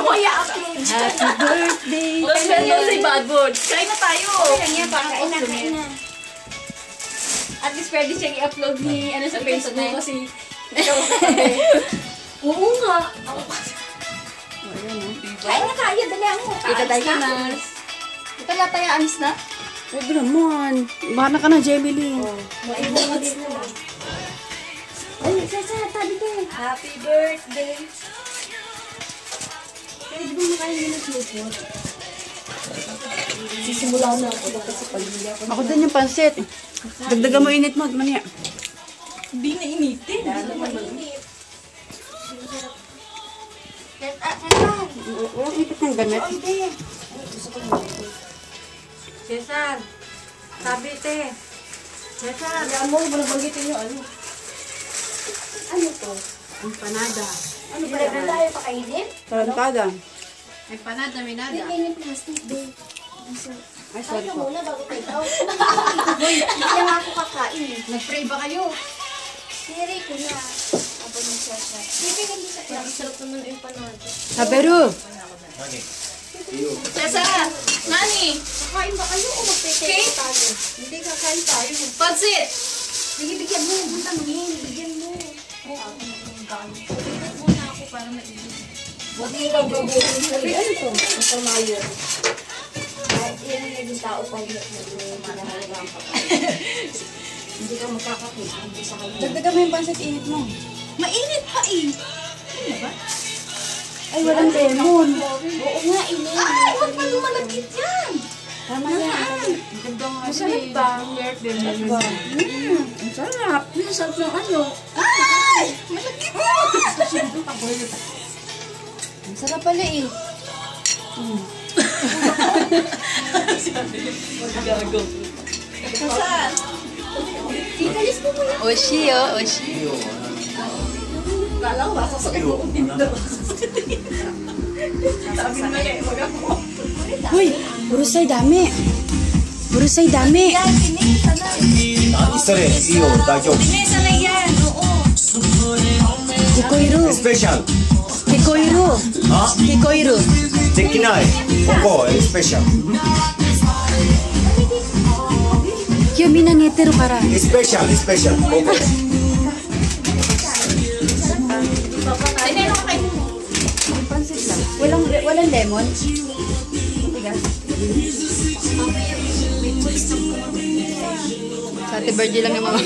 Kaya upload. Happy birthday. Tapos meron si Bad Board. Kain na tayo. Kaya niya, parang kain na. At least pwede siyang i-upload ni ano sa Facebook kasi Oo nga. Kain na tayo, dali ako. kita tayo na. Ito na tayo, anis na. Sabi naman. Bahala ka na, Jamie Lee. Ay, Cesar, tabi ko. Happy birthday. Kaya di ba makain mo ng snowball? Sisimula na ako dapat sa pamilya ko. Ako din yung pansit. Dagdagan mo init mo. Mania. Hindi na initin. Walang ipit ng gamit. Cesar, tabi te. Cesar, Kaya mo, walang banggitin yung ano. ano to? Empanada. Ano ba yan? Tayo pakainin? Tarantada. Empanada, minada. Hindi kainin plastic, babe. Ay, Kain sorry ka po. muna bago tayo tao. Hindi lang ako kakain eh. Nag-pray ba kayo? Siri ko na. Habang yung Cesar. Hindi hindi sa plastic. Sarap naman yung panado. Saberu. Cesar! Nani! Kakain ba kayo o magpe-take tayo? Hindi, kakain tayo. Pansit! Sige, bigyan mo. Punta mo yun. Bigyan mo. Muna ako para maibig. Huwag mo daw babuhin sa ano to? Ang pamayo. Kahit yan ang naging tao pag nagmamahalagang pagkain. Hindi ka magkakakita. Hindi sa kanya. Dagdagan mo yung pansit init mo. Mainit pa eh! Ay, walang lemon. Oo nga, ina. Huwag pa lumalagkit yan! Tama yan. Masarap ba? Ang sarap. Ang sarap ng ano? Ay! Malagkit mo! Ang sarap pala eh. Saan? Ikalis mo mo yan. Oshi oh, oshi. Kala ko masasakit mo kung hindi daw. Sabi mo eh, wag ako. Uy, urusay dami. Urusay dami. Yan, tinisa na. それいいよ大丈夫 Tinisa na yan, oo. Hikoiru. スペシャル Hikoiru. あ Hikoiru. できないここスペシャル Kyo minangetero kara. スペシャルここ Tinelo ka kayo. Pansit lang. Walang lemon. Tigas. Sa Ate Virgie lang yung mga